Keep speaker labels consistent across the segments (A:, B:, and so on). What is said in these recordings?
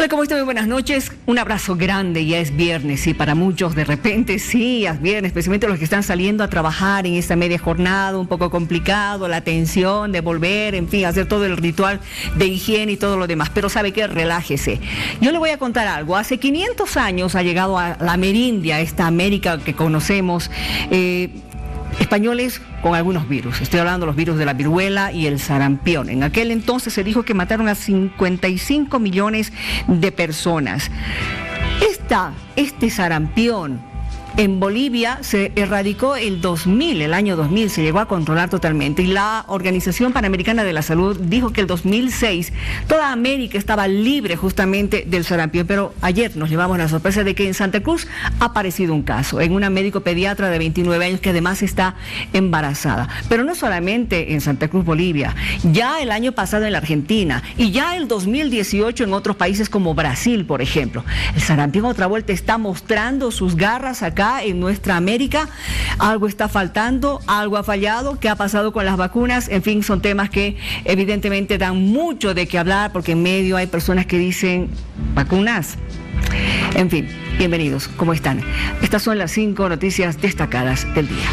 A: Hola, ¿cómo están? Muy buenas noches. Un abrazo grande, ya es viernes y para muchos de repente sí, es viernes, especialmente los que están saliendo a trabajar en esta media jornada, un poco complicado, la tensión de volver, en fin, hacer todo el ritual de higiene y todo lo demás. Pero ¿sabe qué? Relájese. Yo le voy a contar algo. Hace 500 años ha llegado a la Amerindia, esta América que conocemos, españoles con algunos virus. Estoy hablando de los virus de la viruela y el sarampión. En aquel entonces se dijo que mataron a 55 millones de personas. Este sarampión en Bolivia se erradicó el año 2000, se llegó a controlar totalmente. Y la Organización Panamericana de la Salud dijo que el 2006 toda América estaba libre justamente del sarampión. Pero ayer nos llevamos la sorpresa de que en Santa Cruz ha aparecido un caso, en una médico pediatra de 29 años que además está embarazada. Pero no solamente en Santa Cruz, Bolivia, ya el año pasado en la Argentina y ya el 2018 en otros países como Brasil, por ejemplo. El sarampión otra vuelta está mostrando sus garras acá en nuestra América. Algo está faltando, algo ha fallado. ¿Qué ha pasado con las vacunas? En fin, son temas que evidentemente dan mucho de qué hablar, porque en medio hay personas que dicen ¿vacunas? En fin, bienvenidos, ¿cómo están? Estas son las 5 noticias destacadas del día.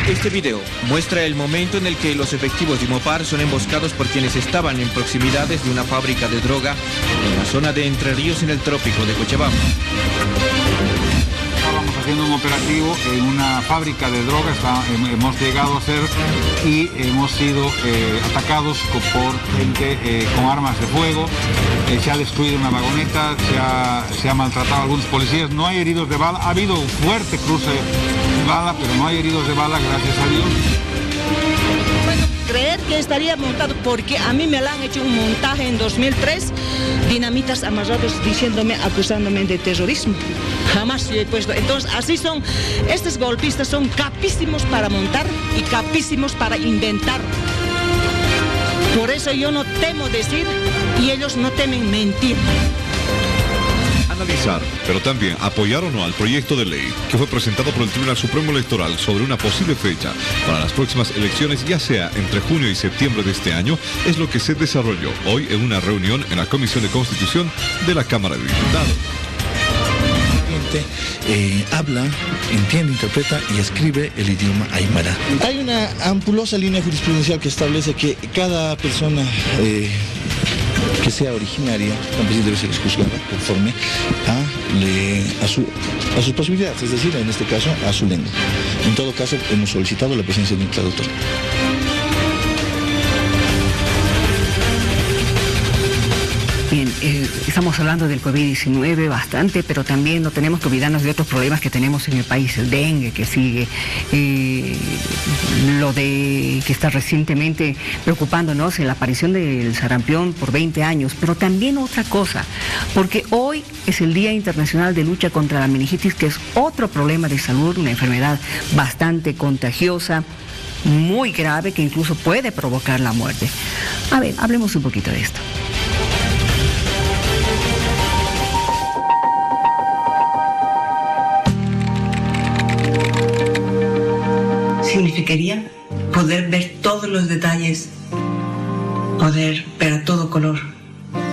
B: Este video muestra el momento en el que los efectivos de Imopar son emboscados por quienes estaban en proximidades de una fábrica de droga en la zona de Entre Ríos, en el trópico de Cochabamba.
C: Estábamos haciendo un operativo en una fábrica de drogas, hemos llegado a ser y hemos sido atacados por gente con armas de fuego. Se ha destruido una vagoneta, se ha maltratado a algunos policías. No hay heridos de bala, ha habido un fuerte cruce de bala, pero no hay heridos de bala, gracias a Dios.
D: Creer que estaría montado, porque a mí me la han hecho un montaje en 2003, dinamitas amarrados acusándome de terrorismo. Jamás yo he puesto. Entonces, así son, estos golpistas son capísimos para montar y capísimos para inventar. Por eso yo no temo decir y ellos no temen mentir.
E: Analizar, pero también apoyar o no al proyecto de ley que fue presentado por el Tribunal Supremo Electoral sobre una posible fecha para las próximas elecciones, ya sea entre junio y septiembre de este año, es lo que se desarrolló hoy en una reunión en la Comisión de Constitución de la Cámara de Diputados.
F: Habla, entiende, interpreta y escribe el idioma aymara. Hay una ampulosa línea jurisprudencial que establece que cada persona que sea originaria también debe ser juzgada conforme a sus posibilidades, es decir, en este caso, a su lengua. En todo caso, hemos solicitado la presencia de un traductor.
A: Bien, estamos hablando del COVID-19 bastante, pero también no tenemos que olvidarnos de otros problemas que tenemos en el país. El dengue que sigue, lo de que está recientemente preocupándonos, en la aparición del sarampión por 20 años, pero también otra cosa, porque hoy es el Día Internacional de Lucha contra la Meningitis, que es otro problema de salud, una enfermedad bastante contagiosa, muy grave, que incluso puede provocar la muerte. A ver, hablemos un poquito de esto.
G: Significaría poder ver todos los detalles, poder ver a todo color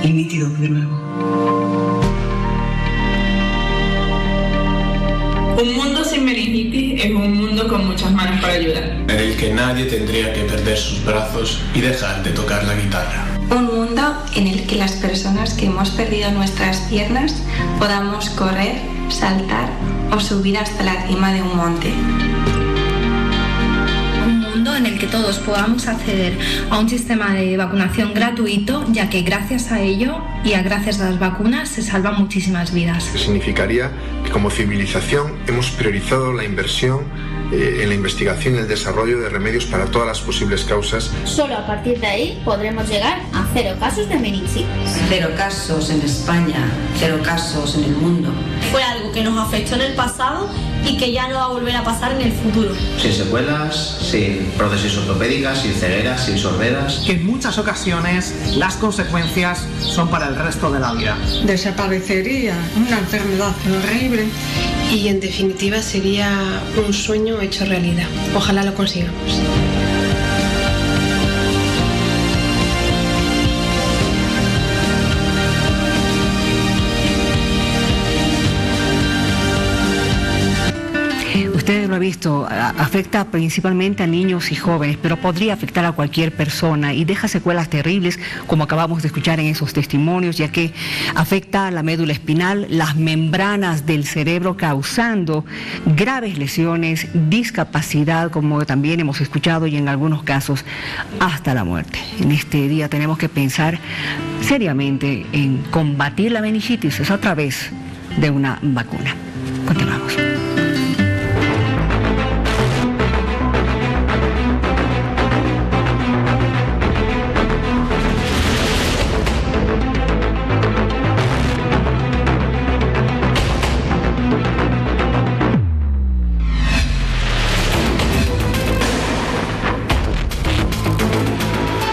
G: y nítido de nuevo.
H: Un mundo sin meningitis es un mundo con muchas manos para ayudar.
I: En el que nadie tendría que perder sus brazos y dejar de tocar la guitarra.
J: Un mundo en el que las personas que hemos perdido nuestras piernas podamos correr, saltar o subir hasta la cima de un monte.
K: En el que todos podamos acceder a un sistema de vacunación gratuito, ya que gracias a ello y gracias a las vacunas se salvan muchísimas vidas.
L: Significaría que como civilización hemos priorizado la inversión en la investigación y el desarrollo de remedios para todas las posibles causas.
M: Solo a partir de ahí podremos llegar a 0 casos de meningitis.
N: 0 casos en España, 0 casos en el mundo.
O: Fue algo que nos afectó en el pasado y que ya no va a volver a pasar en el futuro.
P: Sin secuelas, sin prótesis ortopédicas, sin cegueras, sin sorderas.
Q: Que en muchas ocasiones las consecuencias son para el resto de la vida.
R: Desaparecería una enfermedad horrible
S: y en definitiva sería un sueño hecho realidad. Ojalá lo consigamos.
A: usted lo ha visto, afecta principalmente a niños y jóvenes, pero podría afectar a cualquier persona y deja secuelas terribles, como acabamos de escuchar en esos testimonios, ya que afecta a la médula espinal, las membranas del cerebro, causando graves lesiones, discapacidad, como también hemos escuchado, y en algunos casos hasta la muerte. En este día tenemos que pensar seriamente en combatir la meningitis a través de una vacuna. Continuamos.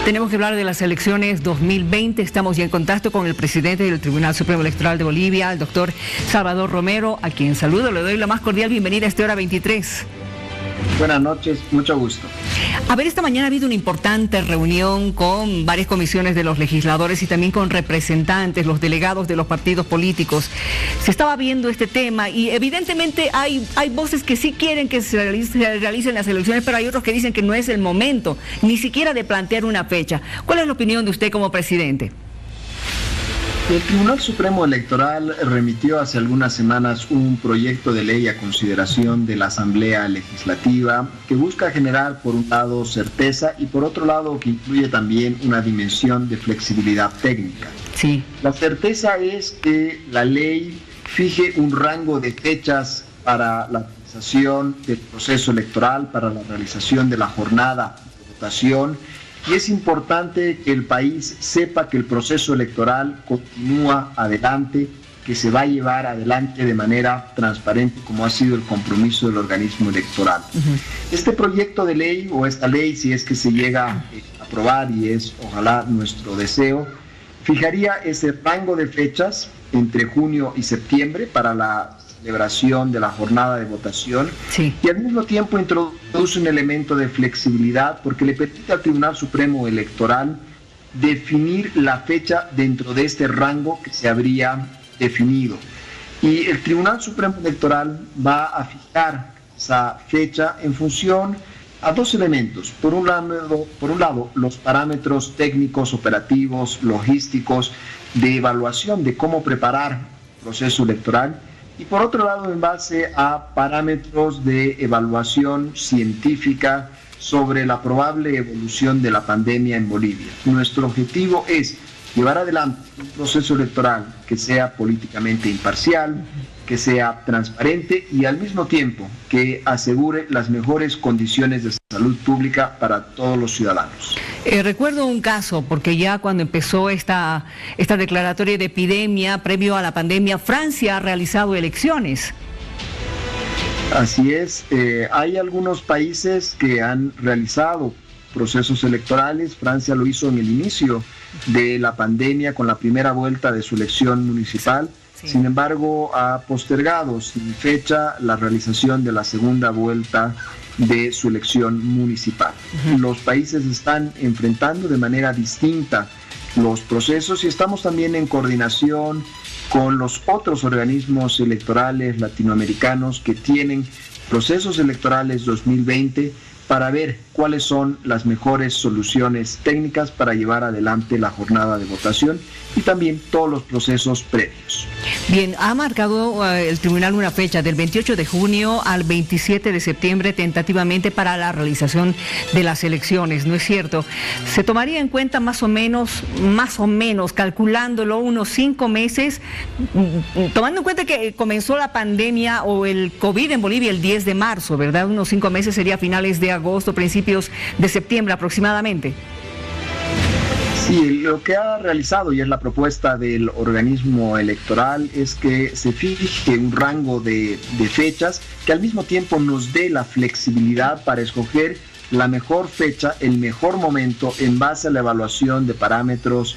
A: Tenemos que hablar de las elecciones 2020. Estamos ya en contacto con el presidente del Tribunal Supremo Electoral de Bolivia, el doctor Salvador Romero, a quien saludo. Le doy la más cordial bienvenida a esta hora 23.
T: Buenas noches, mucho gusto.
A: A ver, esta mañana ha habido una importante reunión con varias comisiones de los legisladores y también con representantes, los delegados de los partidos políticos. Se estaba viendo este tema y evidentemente hay voces que sí quieren que se realicen las elecciones, pero hay otros que dicen que no es el momento, ni siquiera de plantear una fecha. ¿Cuál es la opinión de usted como presidente?
T: El Tribunal Supremo Electoral remitió hace algunas semanas un proyecto de ley a consideración de la Asamblea Legislativa que busca generar, por un lado, certeza y por otro lado, que incluye también una dimensión de flexibilidad técnica.
A: Sí.
T: La certeza es que la ley fije un rango de fechas para la realización del proceso electoral, para la realización de la jornada de votación. Y es importante que el país sepa que el proceso electoral continúa adelante, que se va a llevar adelante de manera transparente, como ha sido el compromiso del organismo electoral. Este proyecto de ley, o esta ley, si es que se llega a aprobar, y es ojalá nuestro deseo, fijaría ese rango de fechas entre junio y septiembre para la celebración de la jornada de votación,
A: sí,
T: y al mismo tiempo introduce un elemento de flexibilidad porque le permite al Tribunal Supremo Electoral definir la fecha dentro de este rango que se habría definido. Y el Tribunal Supremo Electoral va a fijar esa fecha en función a dos elementos. Por un lado, los parámetros técnicos, operativos, logísticos, de evaluación de cómo preparar el proceso electoral, y por otro lado, en base a parámetros de evaluación científica sobre la probable evolución de la pandemia en Bolivia. Nuestro objetivo es llevar adelante un proceso electoral que sea políticamente imparcial, que sea transparente y al mismo tiempo que asegure las mejores condiciones de salud pública para todos los ciudadanos.
A: Recuerdo un caso, porque ya cuando empezó esta declaratoria de epidemia, previo a la pandemia, Francia ha realizado elecciones.
T: Así es, hay algunos países que han realizado procesos electorales. Francia lo hizo en el inicio de la pandemia con la primera vuelta de su elección municipal. Sí. Sin embargo, ha postergado sin fecha la realización de la segunda vuelta de su elección municipal. Los países están enfrentando de manera distinta los procesos y estamos también en coordinación con los otros organismos electorales latinoamericanos que tienen procesos electorales 2020 para ver cuáles son las mejores soluciones técnicas para llevar adelante la jornada de votación y también todos los procesos previos.
A: Bien, ha marcado el tribunal una fecha del 28 de junio al 27 de septiembre tentativamente para la realización de las elecciones, ¿no es cierto? Se tomaría en cuenta más o menos, calculándolo, unos 5 meses, tomando en cuenta que comenzó la pandemia o el COVID en Bolivia el 10 de marzo, ¿verdad? Unos 5 meses sería finales de agosto, principios de septiembre aproximadamente.
T: Sí, lo que ha realizado y es la propuesta del organismo electoral es que se fije un rango de fechas que al mismo tiempo nos dé la flexibilidad para escoger la mejor fecha, el mejor momento en base a la evaluación de parámetros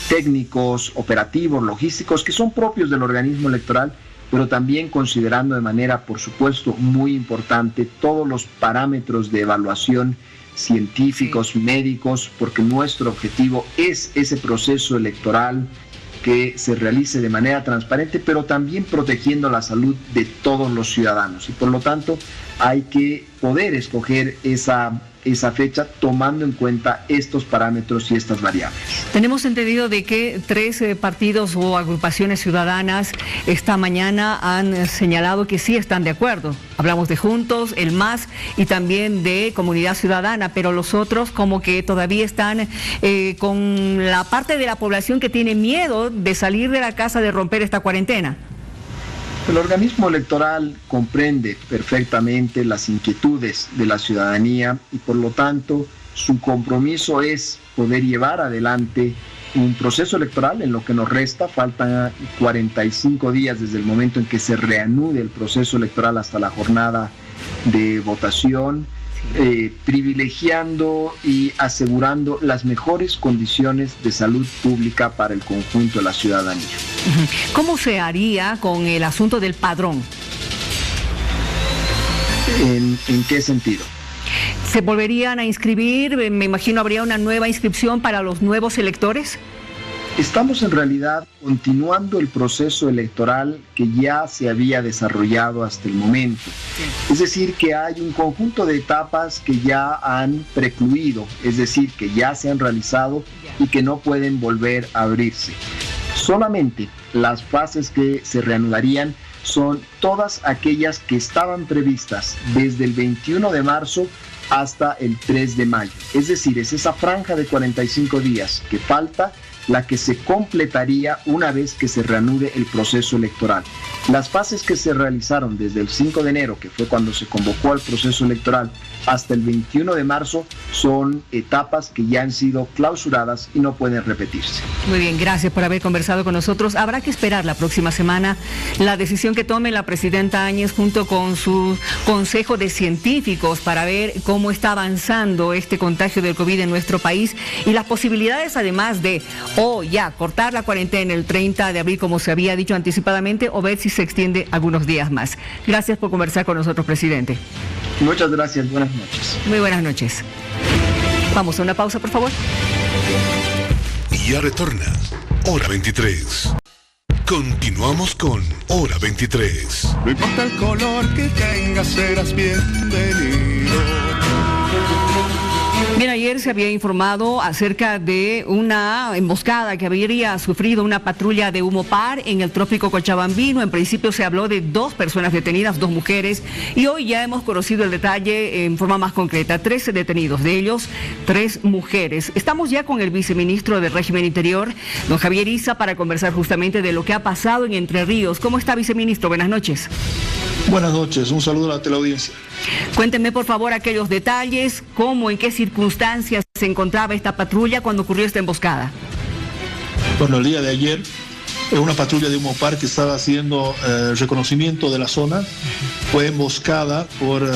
T: técnicos, operativos, logísticos que son propios del organismo electoral, pero también considerando de manera, por supuesto, muy importante todos los parámetros de evaluación científicos, médicos, porque nuestro objetivo es ese proceso electoral que se realice de manera transparente, pero también protegiendo la salud de todos los ciudadanos. Y por lo tanto hay que poder escoger esa fecha tomando en cuenta estos parámetros y estas variables.
A: Tenemos entendido de que 3 partidos o agrupaciones ciudadanas esta mañana han señalado que sí están de acuerdo. Hablamos de Juntos, el MAS y también de Comunidad Ciudadana, pero los otros como que todavía están con la parte de la población que tiene miedo de salir de la casa, de romper esta cuarentena.
T: El organismo electoral comprende perfectamente las inquietudes de la ciudadanía y por lo tanto su compromiso es poder llevar adelante un proceso electoral. En lo que nos resta, faltan 45 días desde el momento en que se reanude el proceso electoral hasta la jornada de votación, privilegiando y asegurando las mejores condiciones de salud pública para el conjunto de la ciudadanía.
A: ¿Cómo se haría con el asunto del padrón?
T: ¿En qué sentido?
A: ¿Se volverían a inscribir? Me imagino habría una nueva inscripción para los nuevos electores.
T: Estamos en realidad continuando el proceso electoral que ya se había desarrollado hasta el momento. Es decir, que hay un conjunto de etapas que ya han precluido, es decir, que ya se han realizado y que no pueden volver a abrirse. Solamente las fases que se reanudarían son todas aquellas que estaban previstas desde el 21 de marzo hasta el 3 de mayo. Es decir, es esa franja de 45 días que falta la que se completaría una vez que se reanude el proceso electoral. Las fases que se realizaron desde el 5 de enero, que fue cuando se convocó al proceso electoral, hasta el 21 de marzo son etapas que ya han sido clausuradas y no pueden repetirse.
A: Muy bien, gracias por haber conversado con nosotros. Habrá que esperar la próxima semana la decisión que tome la presidenta Áñez junto con su consejo de científicos para ver cómo está avanzando este contagio del COVID en nuestro país y las posibilidades además de ya cortar la cuarentena el 30 de abril como se había dicho anticipadamente o ver si se extiende algunos días más. Gracias por conversar con nosotros, presidente.
T: Muchas gracias, buenas noches.
A: Muy buenas noches. Vamos a una pausa, por favor.
U: Y ya retorna Hora 23. Continuamos con Hora 23.
V: No importa el color que tengas, serás bienvenido.
A: Bien, ayer se había informado acerca de una emboscada que habría sufrido una patrulla de Humopar en el trópico cochabambino. En principio se habló de 2 personas detenidas, 2 mujeres, y hoy ya hemos conocido el detalle en forma más concreta. 13 detenidos, de ellos 3 mujeres. Estamos ya con el viceministro del Régimen Interior, don Javier Issa, para conversar justamente de lo que ha pasado en Entre Ríos. ¿Cómo está, viceministro? Buenas noches.
F: Buenas noches, un saludo a la teleaudiencia.
A: Cuéntenme por favor aquellos detalles, cómo, en qué circunstancias se encontraba esta patrulla cuando ocurrió esta emboscada.
F: Bueno, el día de ayer, una patrulla de Humopar que estaba haciendo reconocimiento de la zona fue emboscada por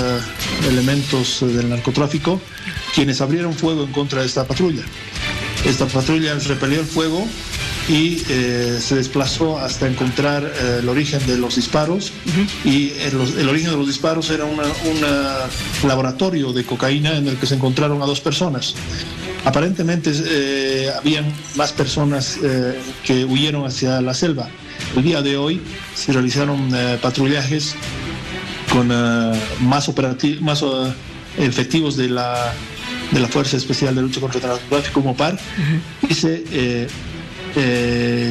F: elementos del narcotráfico, quienes abrieron fuego en contra de esta patrulla. Esta patrulla repelió el fuego y se desplazó hasta encontrar el origen de los disparos. Y el origen de los disparos era un laboratorio de cocaína en el que se encontraron a 2 personas. Aparentemente habían más personas que huyeron hacia la selva. El día de hoy se realizaron patrullajes con más efectivos de la Fuerza Especial de Lucha contra el Narcotráfico, Humopar, y se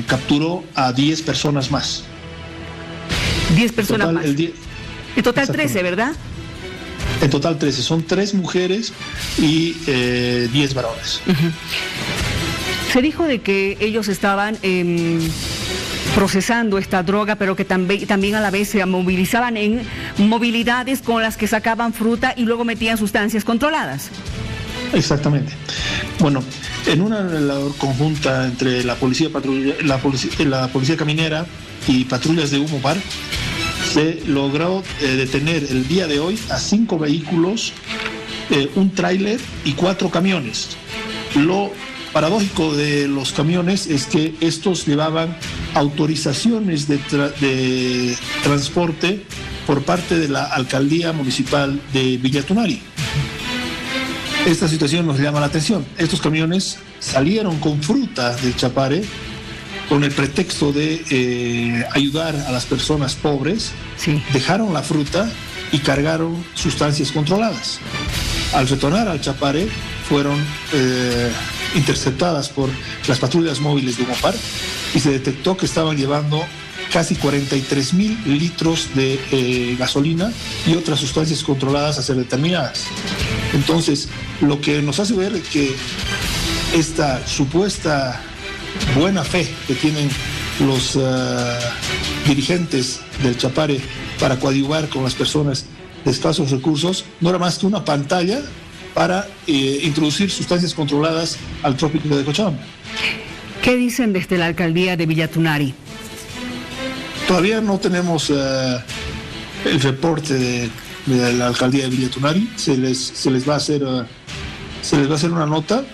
F: capturó a 10 personas más.
A: 10 personas más. En total 13, ¿verdad?
F: En total 13. Son 3 mujeres y 10 varones.
A: Se dijo de que ellos estaban procesando esta droga, pero que también a la vez se movilizaban en movilidades con las que sacaban fruta y luego metían sustancias controladas.
F: Exactamente. Bueno, en una labor conjunta entre la policía caminera y patrullas de Humopar, se logró detener el día de hoy a 5 vehículos, un tráiler y 4 camiones. Lo paradójico de los camiones es que estos llevaban autorizaciones de transporte por parte de la Alcaldía Municipal de Villa Tunari. Esta situación nos llama la atención. Estos camiones salieron con fruta del Chapare con el pretexto de ayudar a las personas pobres, dejaron la fruta y cargaron sustancias controladas. Al retornar al Chapare, fueron interceptadas por las patrullas móviles de Umopar y se detectó que estaban llevando casi 43.000 litros de gasolina y otras sustancias controladas a ser determinadas. Entonces, lo que nos hace ver que esta supuesta buena fe que tienen los dirigentes del Chapare para coadyuvar con las personas de escasos recursos no era más que una pantalla para introducir sustancias controladas al trópico de Cochabamba.
A: ¿Qué dicen desde la alcaldía de Villatunari?
F: Todavía no tenemos el reporte de la alcaldía de Villatunari. Se les va a hacer una nota.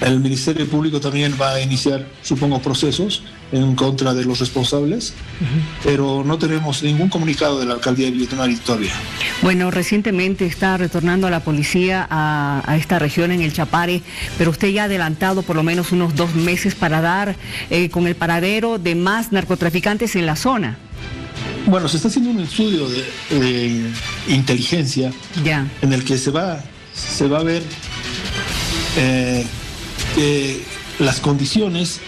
F: El Ministerio Público también va a iniciar, supongo, procesos en contra de los responsables, pero no tenemos ningún comunicado de la alcaldía de Villatunari todavía.
A: Bueno, recientemente está retornando la policía a esta región en el Chapare, pero usted ya ha adelantado por lo menos unos 2 meses para dar con el paradero de más narcotraficantes en la zona.
F: Bueno, se está haciendo un estudio de inteligencia en el que se va a ver que las condiciones,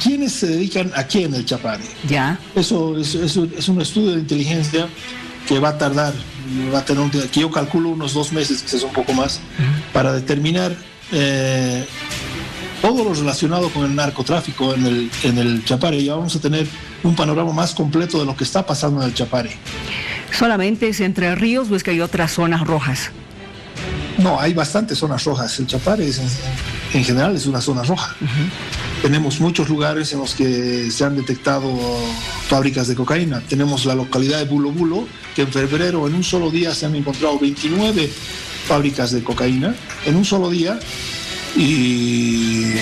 F: ¿quiénes se dedican a qué en el Chapare? Eso es un estudio de inteligencia que va a tardar, que yo calculo unos 2 meses, quizás un poco más, para determinar todo lo relacionado con el narcotráfico en el Chapare. Ya vamos a tener un panorama más completo de lo que está pasando en el Chapare.
A: ¿Solamente es Entre Ríos o es que hay otras zonas rojas?
F: No, hay bastantes zonas rojas. El Chapare en general es una zona roja. Tenemos muchos lugares en los que se han detectado fábricas de cocaína. Tenemos la localidad de Bulo Bulo, que en febrero en un solo día se han encontrado 29 fábricas de cocaína en un solo día. Y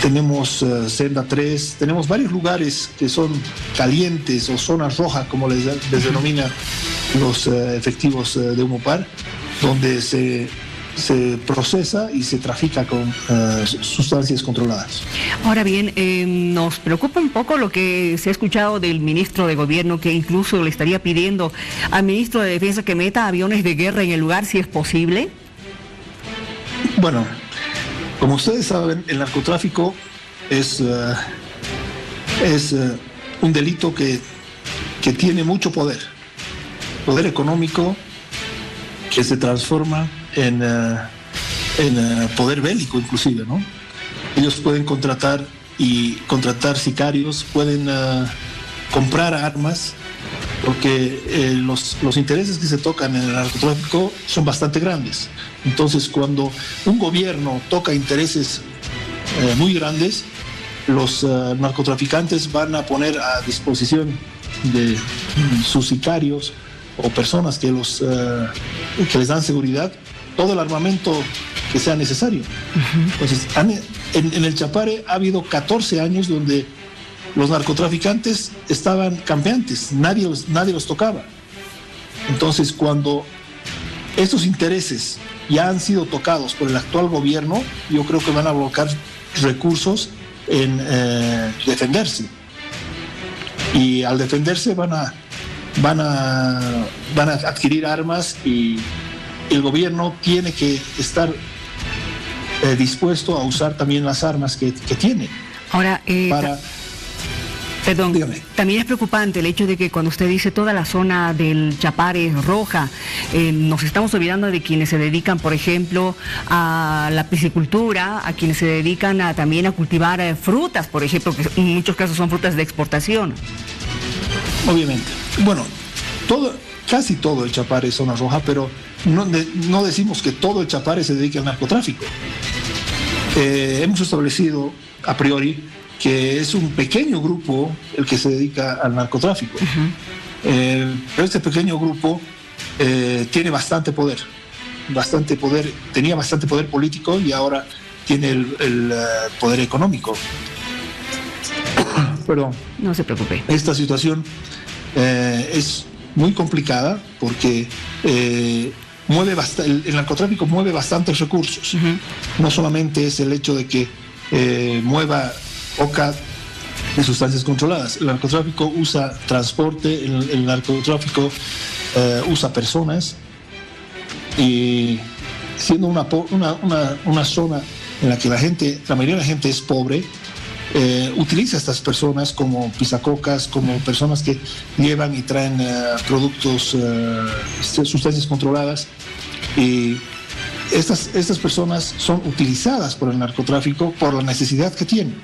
F: tenemos Senda 3, tenemos varios lugares que son calientes o zonas rojas, como les denominan los efectivos de Umopar, donde se procesa y se trafica con sustancias controladas.
A: Ahora bien, nos preocupa un poco lo que se ha escuchado del ministro de Gobierno, que incluso le estaría pidiendo al ministro de Defensa que meta aviones de guerra en el lugar, si es posible.
F: Bueno, como ustedes saben, el narcotráfico es un delito que tiene mucho poder económico, que se transforma en poder bélico inclusive, ¿no? Ellos pueden contratar sicarios, pueden comprar armas, porque los intereses que se tocan en el narcotráfico son bastante grandes. Entonces, cuando un gobierno toca intereses muy grandes, los narcotraficantes van a poner a disposición de sus sicarios o personas que les dan seguridad todo el armamento que sea necesario. Entonces, en el Chapare ha habido 14 años donde los narcotraficantes estaban campeantes, nadie los tocaba. Entonces, cuando estos intereses ya han sido tocados por el actual gobierno, yo creo que van a bloquear recursos en defenderse. Y al defenderse van a adquirir armas, y el gobierno tiene que estar dispuesto a usar también las armas que tiene.
A: Ahora, perdón, dígame. También es preocupante el hecho de que cuando usted dice toda la zona del Chapare es roja, nos estamos olvidando de quienes se dedican, por ejemplo, a la piscicultura, a quienes se dedican también a cultivar frutas, por ejemplo, que en muchos casos son frutas de exportación.
F: Obviamente. Bueno, casi todo el Chapare es zona roja, pero no decimos que todo el Chapare se dedique al narcotráfico. Hemos establecido a priori que es un pequeño grupo el que se dedica al narcotráfico. Pero este pequeño grupo tiene bastante poder, tenía bastante poder político y ahora tiene el poder económico. Perdón.
A: No se preocupe.
F: Esta situación es muy complicada porque el narcotráfico mueve bastantes recursos. No solamente es el hecho de que mueva coca de sustancias controladas. El narcotráfico usa transporte, el narcotráfico usa personas, y siendo una zona en la que la mayoría de la gente es pobre, utiliza a estas personas como pisacocas, como personas que llevan y traen productos, sustancias controladas, y estas personas son utilizadas por el narcotráfico por la necesidad que tienen.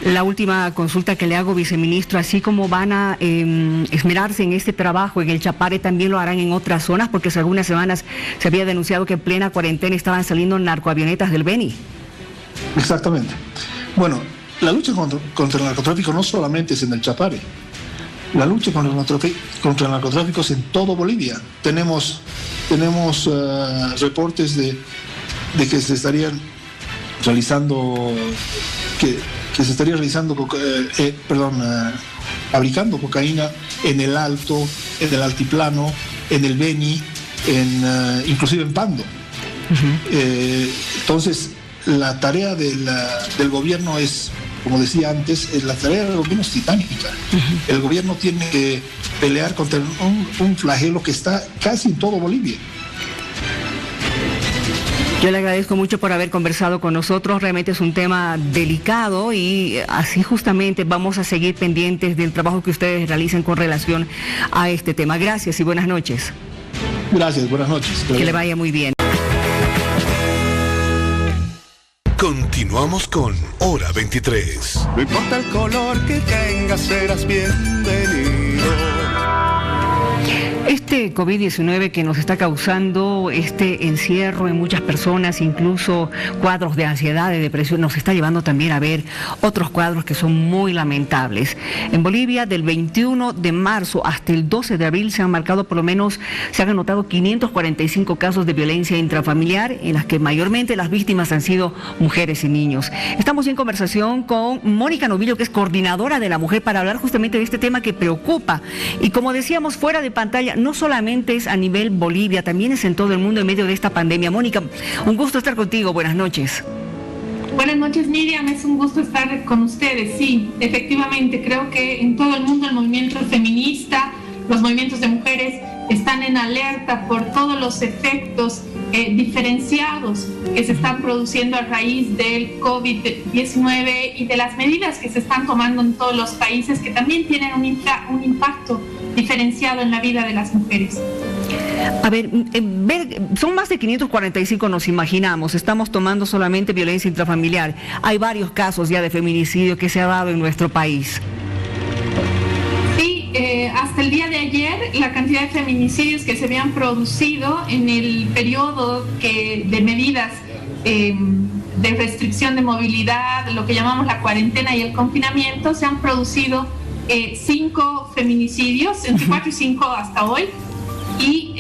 A: La última consulta que le hago, viceministro, así como van a esmerarse en este trabajo en el Chapare, ¿también lo harán en otras zonas? Porque hace algunas semanas se había denunciado que en plena cuarentena estaban saliendo narcoavionetas del Beni.
F: Exactamente. Bueno, la lucha contra el narcotráfico no solamente es en el Chapare. La lucha contra el narcotráfico es en todo Bolivia. Tenemos reportes de que se estarían realizando fabricando cocaína en el Alto, en el Altiplano, en el Beni, inclusive en Pando. Entonces, la tarea del gobierno es, como decía antes, la tarea del gobierno es titánica. El gobierno tiene que pelear contra un flagelo que está casi en todo Bolivia.
A: Yo le agradezco mucho por haber conversado con nosotros. Realmente es un tema delicado y así justamente vamos a seguir pendientes del trabajo que ustedes realicen con relación a este tema. Gracias y buenas noches.
F: Gracias, buenas noches.
A: Que le vaya muy bien.
U: Continuamos con Hora 23.
V: No importa el color que tengas, serás bienvenido.
A: Este COVID-19 que nos está causando este encierro en muchas personas, incluso cuadros de ansiedad, de depresión, nos está llevando también a ver otros cuadros que son muy lamentables. En Bolivia, del 21 de marzo hasta el 12 de abril se han anotado 545 casos de violencia intrafamiliar, en las que mayormente las víctimas han sido mujeres y niños. Estamos en conversación con Mónica Novillo, que es coordinadora de la mujer, para hablar justamente de este tema que preocupa. Y como decíamos fuera de pantalla, no solamente es a nivel Bolivia, también es en todo el mundo en medio de esta pandemia. Mónica, un gusto estar contigo, buenas noches.
H: Buenas noches, Miriam, es un gusto estar con ustedes. Sí, efectivamente, creo que en todo el mundo el movimiento feminista, los movimientos de mujeres están en alerta por todos los efectos diferenciados que se están produciendo a raíz del COVID-19 y de las medidas que se están tomando en todos los países, que también tienen un impacto diferenciado en la vida de las mujeres.
A: A ver, son más de 545, nos imaginamos. Estamos tomando solamente violencia intrafamiliar. Hay varios casos ya de feminicidio que se ha dado en nuestro país. Sí,
H: hasta el día de ayer la cantidad de feminicidios que se habían producido en el periodo de medidas de restricción de movilidad, lo que llamamos la cuarentena y el confinamiento, se han producido 5 feminicidios, entre 4 y 5 hasta hoy, y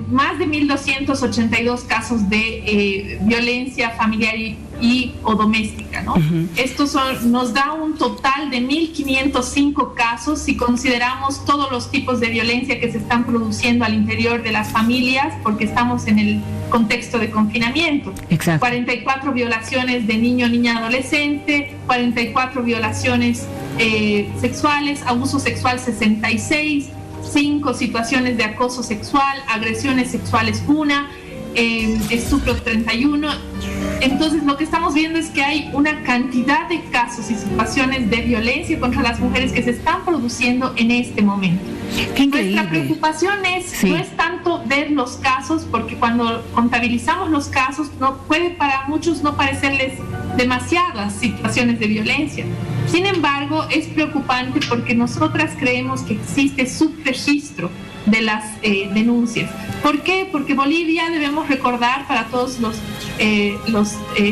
H: más de 1.282 casos de violencia familiar o doméstica, ¿no? Esto nos da un total de 1.505 casos si consideramos todos los tipos de violencia que se están produciendo al interior de las familias, porque estamos en el contexto de confinamiento. Exacto. 44 violaciones de niño, niña, adolescente, 44 violaciones sexuales, abuso sexual 66, 5 situaciones de acoso sexual, agresiones sexuales 1, estupro 31. Entonces lo que estamos viendo es que hay una cantidad de casos y situaciones de violencia contra las mujeres que se están produciendo en este momento. Nuestra preocupación no es tanto ver los casos, porque cuando contabilizamos los casos puede para muchos no parecerles demasiadas situaciones de violencia. Sin embargo, es preocupante porque nosotras creemos que existe subregistro de las denuncias. ¿Por qué? Porque Bolivia, debemos recordar para todos los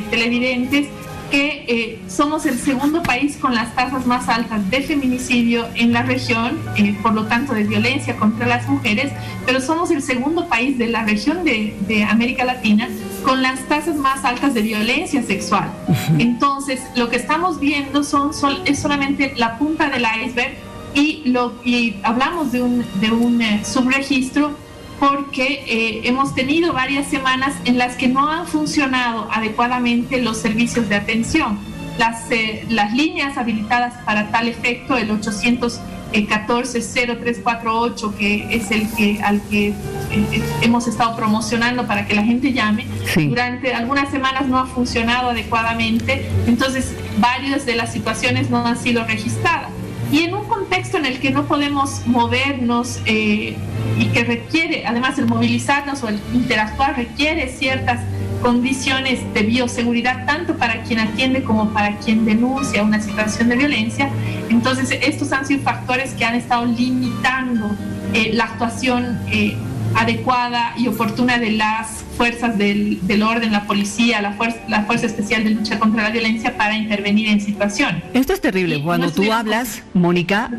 H: televidentes, que somos el segundo país con las tasas más altas de feminicidio en la región, por lo tanto de violencia contra las mujeres, pero somos el segundo país de la región de América Latina con las tasas más altas de violencia sexual. Entonces, lo que estamos viendo es solamente la punta del iceberg, y hablamos de un subregistro porque hemos tenido varias semanas en las que no han funcionado adecuadamente los servicios de atención. Las líneas habilitadas para tal efecto, el 814-0348, que es al que hemos estado promocionando para que la gente llame, durante algunas semanas no ha funcionado adecuadamente, entonces varias de las situaciones no han sido registradas. Y en un contexto en el que no podemos movernos y que requiere, además el movilizarnos o el interactuar requiere ciertas condiciones de bioseguridad, tanto para quien atiende como para quien denuncia una situación de violencia, entonces estos han sido factores que han estado limitando la actuación adecuada y oportuna de las fuerzas del orden, la policía, la Fuerza Especial de Lucha contra la Violencia para intervenir en situaciones.
A: Esto es terrible. Cuando tú hablas, Mónica,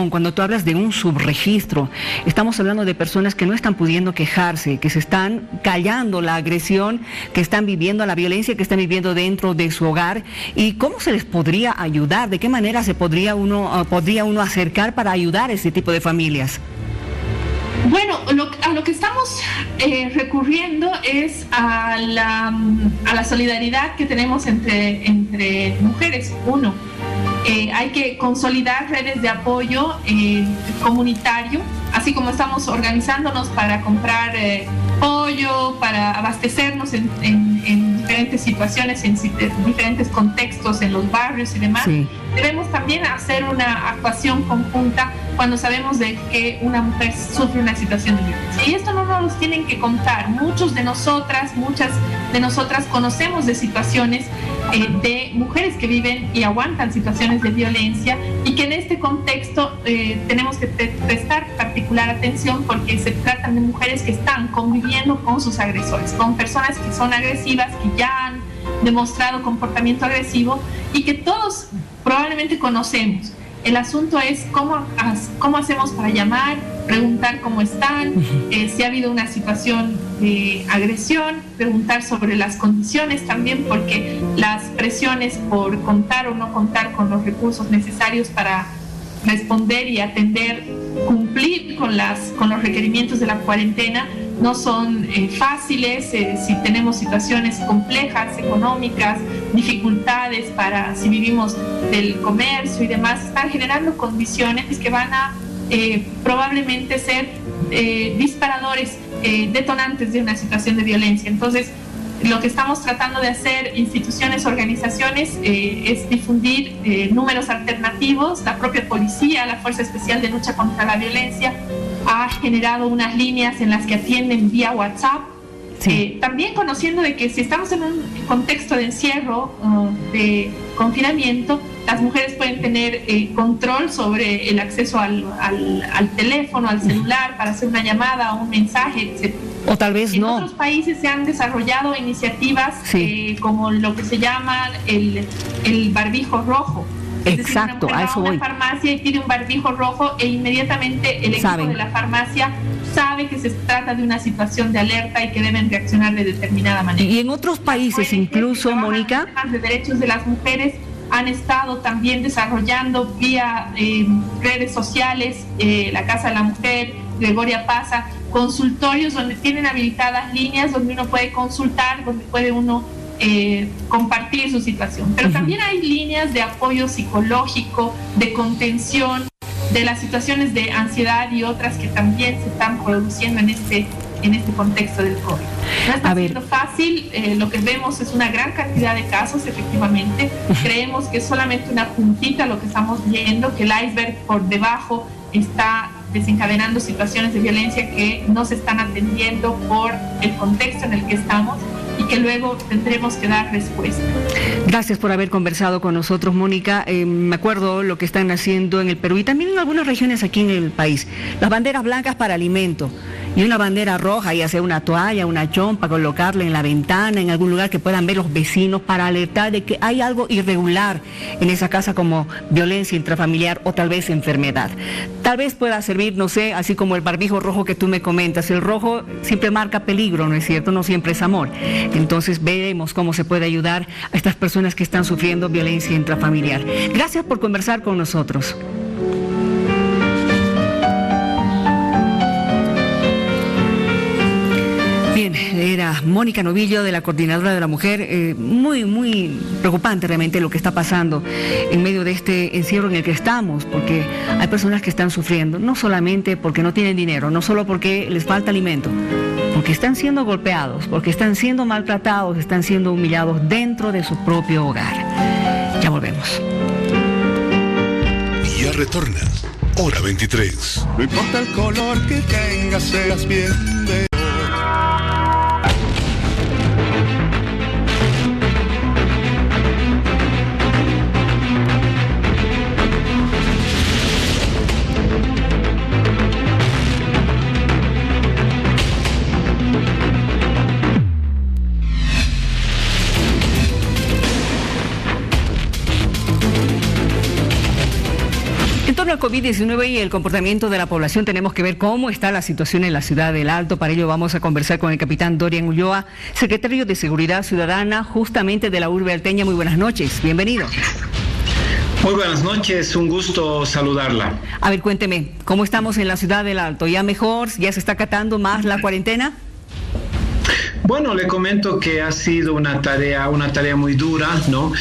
A: cuando tú hablas de un subregistro, estamos hablando de personas que no están pudiendo quejarse, que se están callando la agresión, que están viviendo la violencia, que están viviendo dentro de su hogar. ¿Y cómo se les podría ayudar? ¿De qué manera se podría uno acercar para ayudar a ese tipo de familias?
H: Bueno, a lo que estamos recurriendo es a la solidaridad que tenemos entre mujeres. Uno, hay que consolidar redes de apoyo comunitario, así como estamos organizándonos para comprar pollo, para abastecernos en diferentes situaciones, en diferentes contextos, en los barrios y demás. Sí. Debemos también hacer una actuación conjunta cuando sabemos de que una mujer sufre una situación de violencia. Y esto no nos lo tienen que contar. Muchas de nosotras conocemos de situaciones de mujeres que viven y aguantan situaciones de violencia y que en este contexto tenemos que prestar particular atención porque se tratan de mujeres que están conviviendo con sus agresores, con personas que son agresivas, que ya han demostrado comportamiento agresivo y que todos probablemente conocemos. El asunto es cómo hacemos para llamar, preguntar cómo están, si ha habido una situación de agresión, preguntar sobre las condiciones también, porque las presiones por contar o no contar con los recursos necesarios para responder y atender, cumplir con los requerimientos de la cuarentena, no son fáciles. Si tenemos situaciones complejas, económicas, dificultades si vivimos del comercio y demás, están generando condiciones que van a probablemente ser disparadores, detonantes de una situación de violencia. Entonces, lo que estamos tratando de hacer, instituciones, organizaciones, es difundir números alternativos. La propia policía, la Fuerza Especial de Lucha contra la Violencia, ha generado unas líneas en las que atienden vía WhatsApp. Sí. También conociendo de que si estamos en un contexto de encierro, de confinamiento, las mujeres pueden tener control sobre el acceso al teléfono, al celular, para hacer una llamada o un mensaje, etc.
A: O tal vez no.
H: En otros países se han desarrollado iniciativas como lo que se llama el barbijo rojo.
A: Exacto,
H: a eso voy. Una farmacia y pide un barbijo rojo e inmediatamente el equipo de la farmacia sabe que se trata de una situación de alerta y que deben reaccionar de determinada manera.
A: Y en otros países incluso, Mónica,
H: de derechos de las mujeres han estado también desarrollando vía redes sociales, la Casa de la Mujer, Gregoria Paza, consultorios donde tienen habilitadas líneas donde uno puede consultar, donde puede uno compartir su situación. Pero también hay líneas de apoyo psicológico, de contención de las situaciones de ansiedad y otras que también se están produciendo en este contexto del COVID. No está siendo fácil, lo que vemos es una gran cantidad de casos, efectivamente. Creemos que es solamente una puntita lo que estamos viendo, que el iceberg por debajo está desencadenando situaciones de violencia que no se están atendiendo por el contexto en el que estamos y que luego tendremos que dar respuesta.
A: Gracias por haber conversado con nosotros, Mónica. Me acuerdo lo que están haciendo en el Perú y también en algunas regiones aquí en el país. Las banderas blancas para alimento y una bandera roja, ya sea una toalla, una chompa, colocarla en la ventana, en algún lugar que puedan ver los vecinos para alertar de que hay algo irregular en esa casa, como violencia intrafamiliar o tal vez enfermedad. Tal vez pueda servir, no sé, así como el barbijo rojo que tú me comentas. El rojo siempre marca peligro, ¿no es cierto? No siempre es amor. Entonces veremos cómo se puede ayudar a estas personas que están sufriendo violencia intrafamiliar. Gracias por conversar con nosotros. Mónica Novillo, de la Coordinadora de la Mujer. Muy preocupante realmente lo que está pasando en medio de este encierro en el que estamos, porque hay personas que están sufriendo, no solamente porque no tienen dinero, no solo porque les falta alimento, porque están siendo golpeados, porque están siendo maltratados, están siendo humillados dentro de su propio hogar. Ya volvemos.
U: Ya retorna. Hora 23.
V: No importa el color que tengas, serás bienvenido.
A: Al COVID-19 y el comportamiento de la población, tenemos que ver cómo está la situación en la ciudad del Alto. Para ello vamos a conversar con el capitán Dorian Ulloa, secretario de Seguridad Ciudadana justamente de la urbe alteña. Muy buenas noches, bienvenido.
B: Muy buenas noches, un gusto saludarla.
A: A ver, cuénteme, ¿cómo estamos en la ciudad del Alto? ¿Ya mejor? ¿Ya se está acatando más la cuarentena?
B: Bueno, le comento que ha sido una tarea muy dura, ¿no?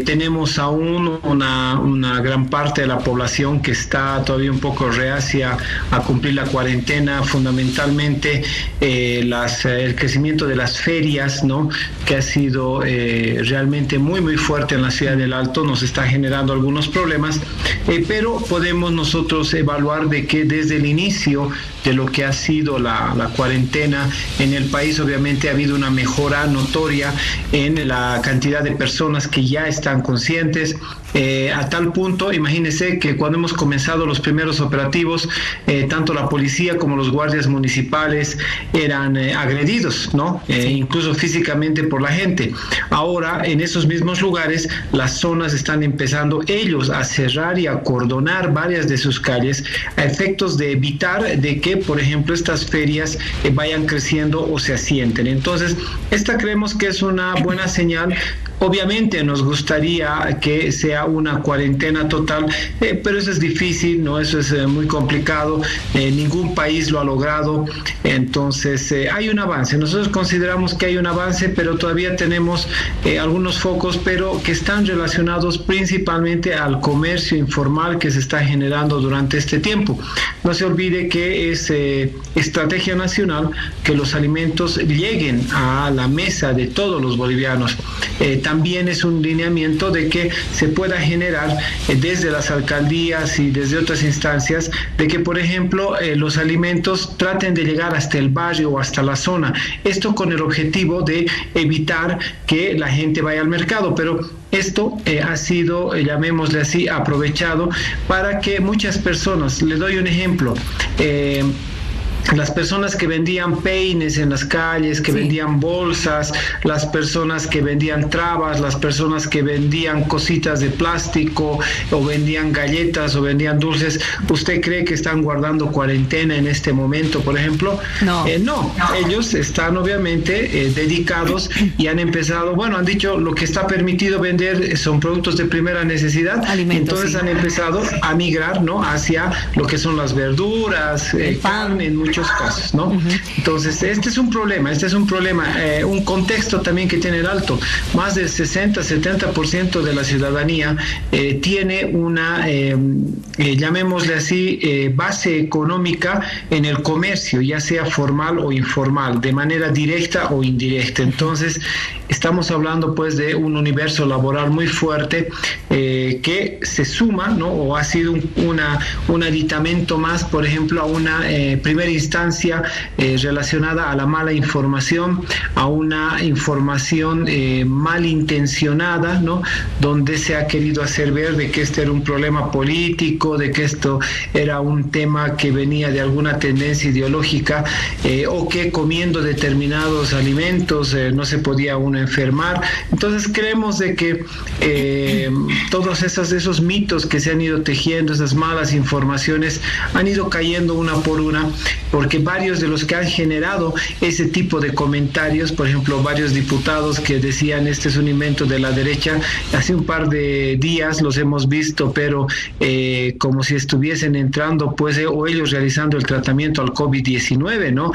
B: Tenemos aún una gran parte de la población que está todavía un poco reacia a cumplir la cuarentena, fundamentalmente el crecimiento de las ferias, ¿no? Que ha sido realmente muy fuerte en la ciudad del Alto, nos está generando algunos problemas, pero podemos nosotros evaluar de que desde el inicio de lo que ha sido la cuarentena en el país, obviamente ha habido una mejora notoria en la cantidad de personas que ya están conscientes, a tal punto, imagínense que cuando hemos comenzado los primeros operativos, tanto la policía como los guardias municipales eran agredidos, ¿no? Incluso físicamente por la gente. Ahora, en esos mismos lugares, las zonas están empezando ellos a cerrar y a acordonar varias de sus calles a efectos de evitar de que, por ejemplo, estas ferias vayan creciendo o se asienten. Entonces, esta creemos que es una buena señal. Obviamente nos gustaría que sea una cuarentena total, pero eso es difícil, ¿no? Eso es muy complicado, ningún país lo ha logrado, entonces hay un avance. Nosotros consideramos que hay un avance, pero todavía tenemos algunos focos, pero que están relacionados principalmente al comercio informal que se está generando durante este tiempo. No se olvide que es estrategia nacional que los alimentos lleguen a la mesa de todos los bolivianos. También es un lineamiento de que se pueda generar desde las alcaldías y desde otras instancias de que, por ejemplo, los alimentos traten de llegar hasta el barrio o hasta la zona. Esto con el objetivo de evitar que la gente vaya al mercado, pero esto ha sido, llamémosle así, aprovechado para que muchas personas, le doy un ejemplo, las personas que vendían peines en las calles, que vendían bolsas, las personas que vendían trabas, las personas que vendían cositas de plástico o vendían galletas o vendían dulces, ¿usted cree que están guardando cuarentena en este momento, por ejemplo? No. No, ellos están obviamente dedicados y han empezado, bueno, han dicho lo que está permitido vender son productos de primera necesidad, entonces han empezado a migrar, ¿no? Hacia lo que son las verduras, carne en muchos casos, ¿no? Entonces, este es un problema, un contexto también que tiene el Alto. Más del 60-70% de la ciudadanía tiene una, llamémosle así, base económica en el comercio, ya sea formal o informal, de manera directa o indirecta. Entonces, estamos hablando pues de un universo laboral muy fuerte que se suma, ¿no? O ha sido un aditamento más, por ejemplo, a una primera instancia relacionada a la mala información, a una información malintencionada, ¿no? Donde se ha querido hacer ver de que este era un problema político, de que esto era un tema que venía de alguna tendencia ideológica, o que comiendo determinados alimentos no se podía uno enfermar. Entonces creemos de que todos esos mitos que se han ido tejiendo, esas malas informaciones han ido cayendo una por una. porque varios de los que han generado ese tipo de comentarios, por ejemplo, varios diputados que decían este es un invento de la derecha, hace un par de días los hemos visto, pero como si estuviesen entrando, pues, o ellos realizando el tratamiento al COVID-19, ¿no?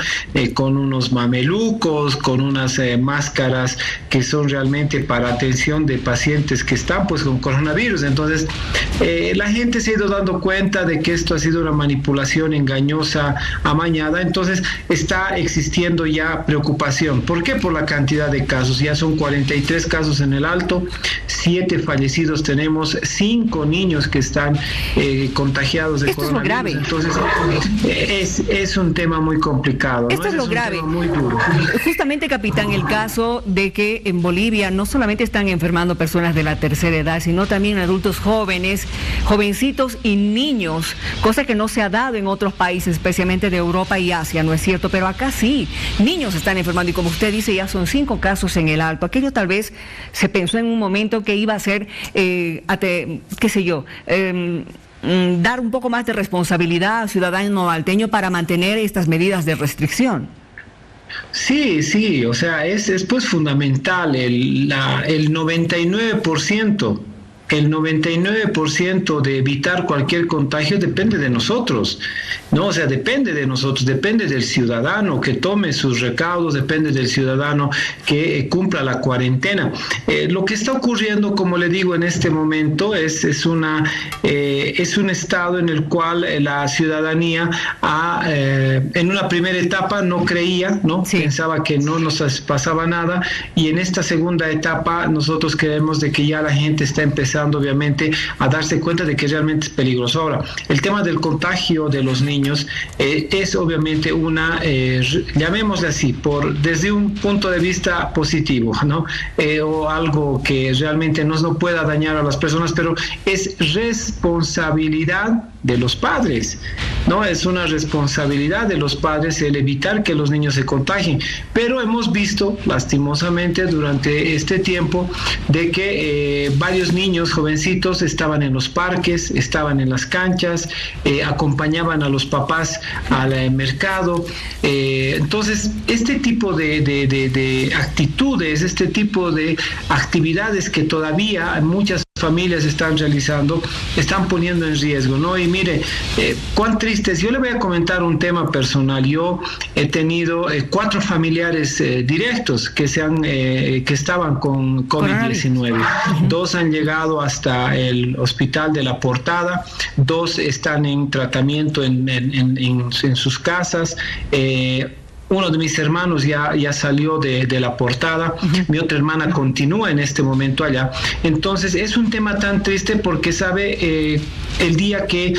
B: Con unos mamelucos, con unas máscaras que son realmente para atención de pacientes que están, pues, con coronavirus. Entonces, la gente se ha ido dando cuenta de que esto ha sido una manipulación engañosa, amañada. Entonces, está existiendo ya preocupación. ¿Por qué? Por la cantidad de casos. Ya son 43 casos en el Alto, 7 fallecidos tenemos, 5 niños que están contagiados de
A: esto
B: coronavirus.
A: Esto es lo grave.
B: Entonces, es un tema muy complicado,
A: esto, ¿no? Es lo grave.
B: Muy duro.
A: Justamente, capitán, el caso de que en Bolivia no solamente están enfermando personas de la tercera edad, sino también adultos jóvenes, jovencitos y niños, cosa que no se ha dado en otros países, especialmente de Europa y Asia, ¿no es cierto? Pero acá sí, niños están enfermando y como usted dice, ya son 5 casos en el Alto. Aquello tal vez se pensó en un momento que iba a ser, qué sé yo, dar un poco más de responsabilidad al ciudadano alteño para mantener estas medidas de restricción.
B: Sí, o sea, es pues fundamental el 99%. El 99% de evitar cualquier contagio depende de nosotros, ¿no? O sea, depende de nosotros, depende del ciudadano que tome sus recaudos, depende del ciudadano que cumpla la cuarentena. Lo que está ocurriendo, como le digo, en este momento es un estado en el cual la ciudadanía en una primera etapa no creía, ¿no? Sí. Pensaba que no nos pasaba nada, y en esta segunda etapa nosotros creemos de que ya la gente está empezando obviamente a darse cuenta de que realmente es peligroso. Ahora, el tema del contagio de los niños es obviamente una, llamémosle así, desde un punto de vista positivo, ¿no? O algo que realmente no pueda dañar a las personas, pero es responsabilidad de los padres, ¿no? Es una responsabilidad de los padres el evitar que los niños se contagien, pero hemos visto lastimosamente durante este tiempo de que varios niños jovencitos estaban en los parques, estaban en las canchas, acompañaban a los papás al mercado. Entonces, este tipo de actitudes, este tipo de actividades que todavía muchas familias están realizando, están poniendo en riesgo, ¿no? Y mire, cuán triste es. Yo le voy a comentar un tema personal. Yo he tenido 4 familiares directos que estaban con COVID-19. 2 han llegado hasta el hospital de La Portada, 2 están en tratamiento en sus casas. Uno de mis hermanos ya salió de La Portada, mi otra hermana continúa en este momento allá. Entonces es un tema tan triste porque, sabe, el día que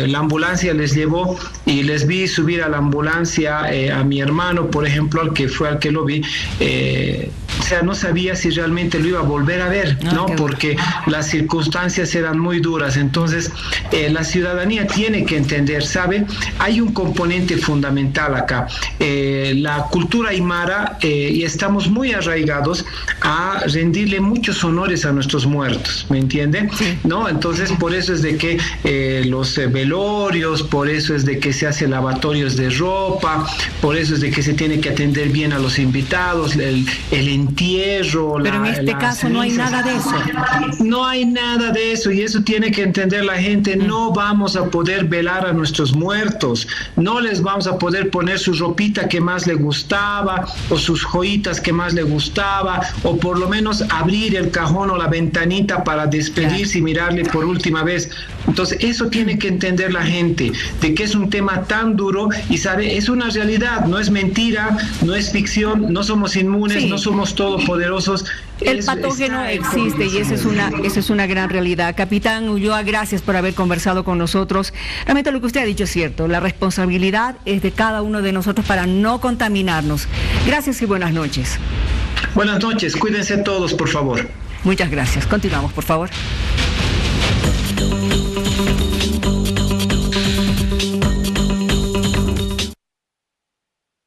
B: la ambulancia les llevó y les vi subir a la ambulancia a mi hermano, por ejemplo, al que lo vi, o sea, no sabía si realmente lo iba a volver a ver, ¿no? Porque las circunstancias eran muy duras. Entonces, la ciudadanía tiene que entender, ¿sabe? Hay un componente fundamental acá. La cultura aymara, y estamos muy arraigados a rendirle muchos honores a nuestros muertos, ¿me entiende? Sí. ¿No? Entonces, por eso es de que los velorios, por eso es de que se hace lavatorios de ropa, por eso es de que se tiene que atender bien a los invitados, el entierro.
A: Pero en este caso no hay nada de eso.
B: No hay nada de eso, y eso tiene que entender la gente. No vamos a poder velar a nuestros muertos, no les vamos a poder poner su ropita que más le gustaba, o sus joyitas que más le gustaba, o por lo menos abrir el cajón o la ventanita para despedirse y mirarle por última vez. Entonces eso tiene que entender la gente, de que es un tema tan duro, y sabe, es una realidad, no es mentira, no es ficción, no somos inmunes, no somos todopoderosos.
A: El patógeno existe, y esa es una gran realidad. Capitán Ulloa, gracias por haber conversado con nosotros. Realmente lo que usted ha dicho es cierto, la responsabilidad es de cada uno de nosotros para no contaminarnos. Gracias y buenas noches.
B: Buenas noches, cuídense todos, por favor.
A: Muchas gracias. Continuamos, por favor.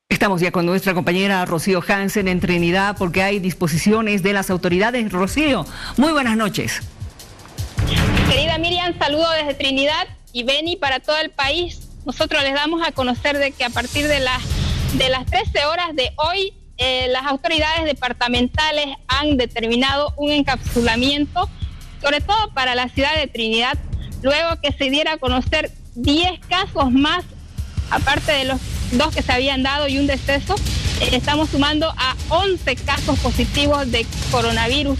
A: Estamos ya con nuestra compañera Rocío Hansen en Trinidad, porque hay disposiciones de las autoridades. Rocío, muy buenas noches.
C: Querida Miriam, saludo desde Trinidad y Beni para todo el país. nosotros les damos a conocer de que a partir de las 13 horas de hoy, las autoridades departamentales han determinado un encapsulamiento, sobre todo para la ciudad de Trinidad, luego que se diera a conocer 10 casos más, aparte de los 2 que se habían dado y un deceso. Estamos sumando a 11 casos positivos de coronavirus.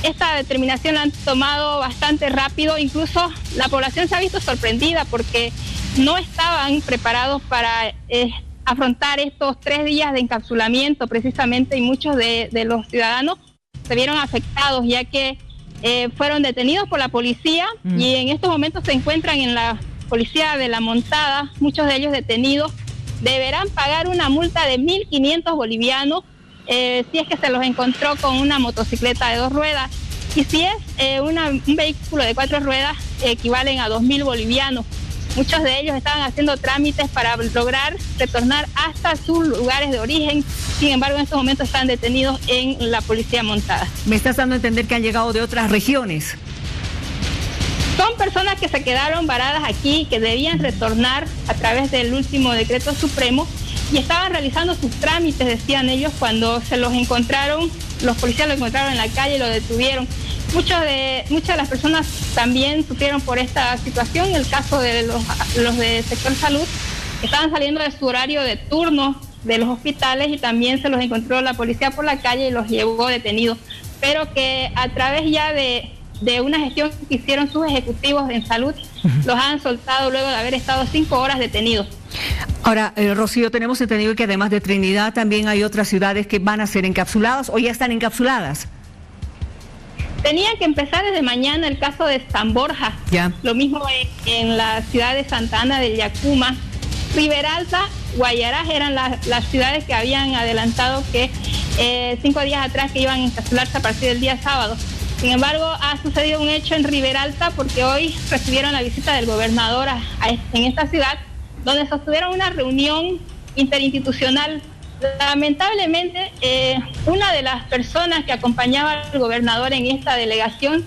C: Esta determinación la han tomado bastante rápido, incluso la población se ha visto sorprendida porque no estaban preparados para afrontar estos 3 días de encapsulamiento precisamente, y muchos de los ciudadanos se vieron afectados ya que fueron detenidos por la policía y en estos momentos se encuentran en la policía de la montada. Muchos de ellos detenidos deberán pagar una multa de 1.500 bolivianos si es que se los encontró con una motocicleta de 2 ruedas, y si es un vehículo de 4 ruedas equivalen a 2.000 bolivianos. Muchos de ellos estaban haciendo trámites para lograr retornar hasta sus lugares de origen. Sin embargo, en estos momentos están detenidos en la policía montada.
A: Me estás dando a entender que han llegado de otras regiones.
C: Son personas que se quedaron varadas aquí, que debían retornar a través del último decreto supremo y estaban realizando sus trámites, decían ellos, cuando se los encontraron, los policías los encontraron en la calle y lo detuvieron. Muchas de las personas también sufrieron por esta situación. El caso de los de sector salud, estaban saliendo de su horario de turno de los hospitales y también se los encontró la policía por la calle y los llevó detenidos, pero que a través ya de una gestión que hicieron sus ejecutivos en salud, los han soltado luego de haber estado 5 horas detenidos.
A: Ahora, Rocío, tenemos entendido que además de Trinidad también hay otras ciudades que van a ser encapsuladas o ya están encapsuladas.
C: Tenían que empezar desde mañana el caso de San Borja, lo mismo en la ciudad de Santa Ana del Yacuma, Riberalta, Guayarás eran las ciudades que habían adelantado que 5 días atrás que iban a encapsularse a partir del día sábado. Sin embargo, ha sucedido un hecho en Riberalta porque hoy recibieron la visita del gobernador en esta ciudad, donde sostuvieron una reunión interinstitucional. Lamentablemente, una de las personas que acompañaba al gobernador en esta delegación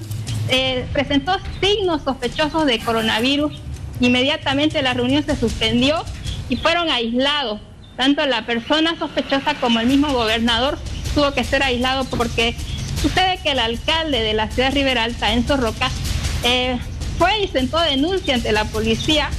C: presentó signos sospechosos de coronavirus. Inmediatamente la reunión se suspendió y fueron aislados. Tanto la persona sospechosa como el mismo gobernador tuvo que ser aislado porque sucede que el alcalde de la ciudad de Riberalta, Enzo Roca, fue y sentó denuncia ante la policía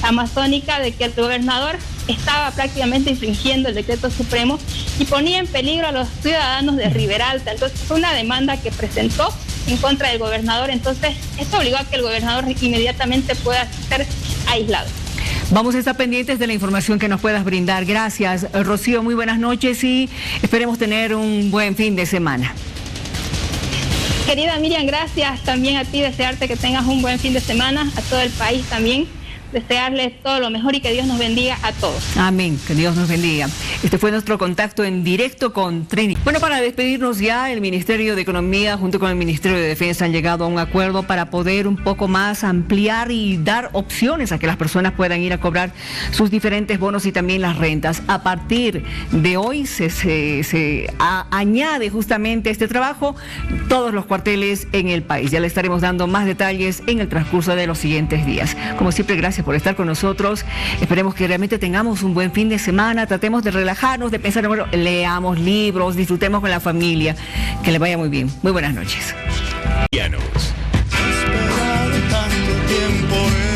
C: amazónica de que el gobernador estaba prácticamente infringiendo el decreto supremo y ponía en peligro a los ciudadanos de Riberalta. Entonces fue una demanda que presentó en contra del gobernador. Entonces esto obligó a que el gobernador inmediatamente pueda ser aislado.
A: Vamos a estar pendientes de la información que nos puedas brindar. Gracias, Rocío, muy buenas noches y esperemos tener un buen fin de semana.
C: Querida Miriam, gracias también a ti, desearte que tengas un buen fin de semana, a todo el país también. Desearles todo lo mejor y que Dios nos bendiga a todos.
A: Amén, que Dios nos bendiga. Este fue nuestro contacto en directo con Trini. Bueno, para despedirnos ya, el Ministerio de Economía junto con el Ministerio de Defensa han llegado a un acuerdo para poder un poco más ampliar y dar opciones a que las personas puedan ir a cobrar sus diferentes bonos y también las rentas. A partir de hoy se añade justamente este trabajo todos los cuarteles en el país. Ya le estaremos dando más detalles en el transcurso de los siguientes días. Como siempre, gracias por estar con nosotros. Esperemos que realmente tengamos un buen fin de semana. Tratemos de relajarnos, de pensar, bueno, leamos libros, disfrutemos con la familia. Que le vaya muy bien. Muy buenas noches.
V: Esperado tanto tiempo.